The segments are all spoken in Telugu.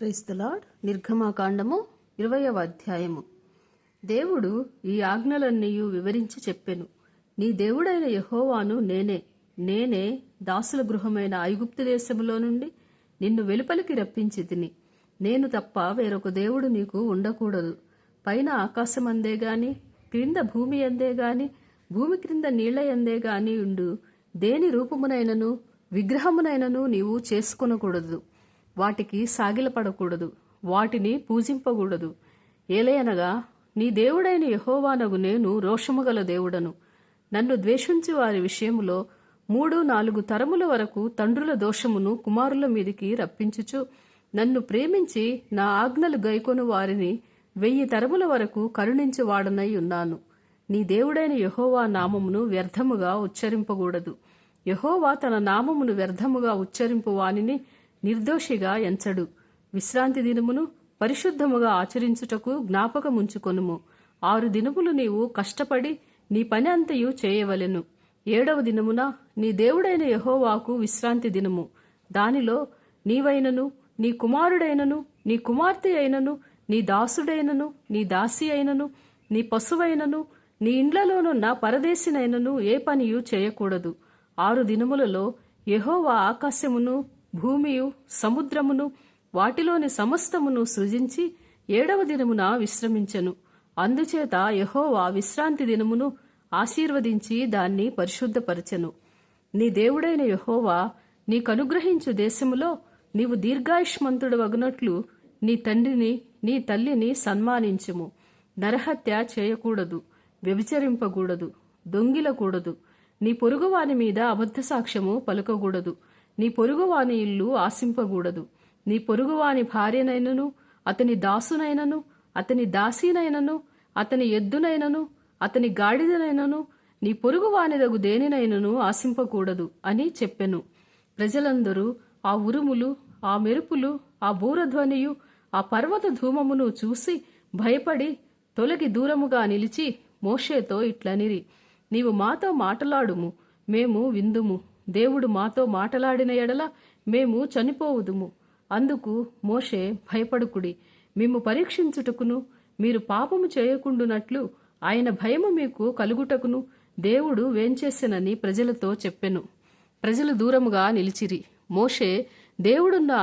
Praise the lord. నిర్గమాకాండము 20వ అధ్యాయము. దేవుడు ఈ ఆజ్ఞలన్నీయు వివరించి చెప్పెను. నీ దేవుడైన యెహోవాను నేనే దాసుల గృహమైన ఐగుప్తు దేశములో నుండి నిన్ను వెలుపలికి రప్పించి తిని. నేను తప్ప వేరొక దేవుడు నీకు ఉండకూడదు. పైన ఆకాశమందే గాని, క్రింద భూమి అందే గాని, భూమి క్రింద నీళ్ల యందే గాని ఉండు దేని రూపమునైనను విగ్రహమునైనను నీవు చేసుకొనకూడదు. వాటికి సాగిలపడకూడదు, వాటిని పూజింపకూడదు. ఏలయనగా నీ దేవుడైన యెహోవానగు నేను రోషముగల దేవుడను. నన్ను ద్వేషించి వారి విషయములో 3-4 తరముల వరకు తండ్రుల దోషమును కుమారుల మీదికి రప్పించుచు, నన్ను ప్రేమించి నా ఆజ్ఞలు గైకొను వారిని 1000 తరముల వరకు కరుణించువాడనై ఉన్నాను. నీ దేవుడైన యెహోవా నామమును వ్యర్థముగా ఉచ్చరింపకూడదు. యెహోవా తన నామమును వ్యర్థముగా ఉచ్చరింపు వానిని నిర్దోషిగా ఎంచడు. విశ్రాంతి దినమును పరిశుద్ధముగా ఆచరించుటకు జ్ఞాపకముంచుకొనుము. 6 దినములు నీవు కష్టపడి నీ పని అంతయు చేయవలెను. 7వ దినమున నీ దేవుడైన యెహోవాకు విశ్రాంతి దినము. దానిలో నీవైనను, నీ కుమారుడైనను, నీ కుమార్తె అయినను, నీ దాసుడైనను, నీ దాసి అయినను, నీ పశువైనను, నీ ఇండ్లలోనున్న పరదేశినైనను ఏ పనియు చేయకూడదు. 6 దినములలో యెహోవా ఆకాశమును, భూమియు, సముద్రమును, వాటిలోని సమస్తమును సృజించి 7వ దినమున విశ్రమించెను. అందుచేత యెహోవా విశ్రాంతి దినమును ఆశీర్వదించి దాన్ని పరిశుద్ధపరచెను. నీ దేవుడైన యెహోవా నీకనుగ్రహించు దేశములో నీవు దీర్ఘాయుష్మంతుడవగునట్లు నీ తండ్రిని, నీ తల్లిని సన్మానించుము. నరహత్య చేయకూడదు, వ్యభిచరింపకూడదు, దొంగిలకూడదు, నీ పొరుగువాని మీద అబద్ధ సాక్ష్యము పలుకకూడదు, నీ పొరుగువాని ఇల్లు ఆశింపకూడదు, నీ పొరుగువాని భార్యనైనను, అతని దాసునైనను, అతని దాసీనైనను, అతని ఎద్దునైనను, అతని గాడిదనైనను, నీ పొరుగువానిదగు దేనినైనను ఆశింపకూడదు అని చెప్పెను. ప్రజలందరూ ఆ ఉరుములు, ఆ మెరుపులు, ఆ బూరధ్వనియు, ఆ పర్వత ధూమమును చూసి భయపడి తొలగి దూరముగా నిలిచి మోషేతో ఇట్లనిరి: నీవు మాతో మాటలాడుము, మేము విందుము. దేవుడు మాతో మాటలాడిన ఎడల మేము చనిపోవుదుము. అందుకు మోషే, భయపడుకుడి, మేము పరీక్షించుటకును మీరు పాపము చేయకుండునట్లు ఆయన భయము మీకు కలుగుటకును దేవుడు వేంచేసెనని ప్రజలతో చెప్పెను. ప్రజలు దూరముగా నిలిచిరి. మోషే దేవుడున్న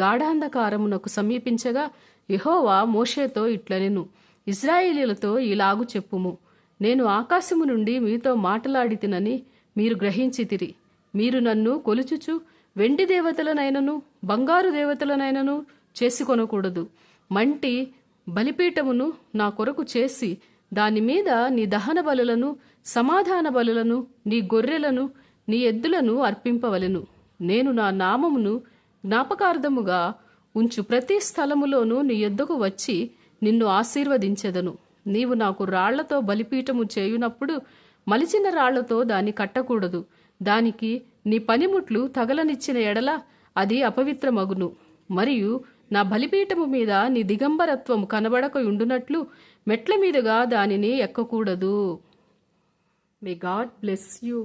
గాఢాంధకారమునకు సమీపించగా యెహోవా మోషేతో ఇట్లనెను: ఇశ్రాయేలీయులతో ఇలాగు చెప్పుము, నేను ఆకాశము నుండి మీతో మాటలాడితినని మీరు గ్రహించితిరి. మీరు నన్ను కొలుచుచు వెండి దేవతలనైనను బంగారు దేవతలనైనను చేసుకొనకూడదు. మంటి బలిపీఠమును నా కొరకు చేసి దానిమీద నీ దహన బలులను, సమాధాన బలులను, నీ గొర్రెలను, నీ ఎద్దులను అర్పింపవలెను. నేను నా నామమును జ్ఞాపకార్థముగా ఉంచు ప్రతి స్థలములోనూ నీ యొద్దకు వచ్చి నిన్ను ఆశీర్వదించెదను. నీవు నాకు రాళ్లతో బలిపీఠము చేయునప్పుడు మలిచిన రాళ్లతో దాన్ని కట్టకూడదు. దానికి నీ పనిముట్లు తగలనిచ్చిన ఎడల అది అపవిత్రమగును. మరియు నా బలిపీఠము మీద నీ దిగంబరత్వము కనబడక ఉండునట్లు మెట్ల మీదుగా దానిని ఎక్కకూడదు. May God bless you.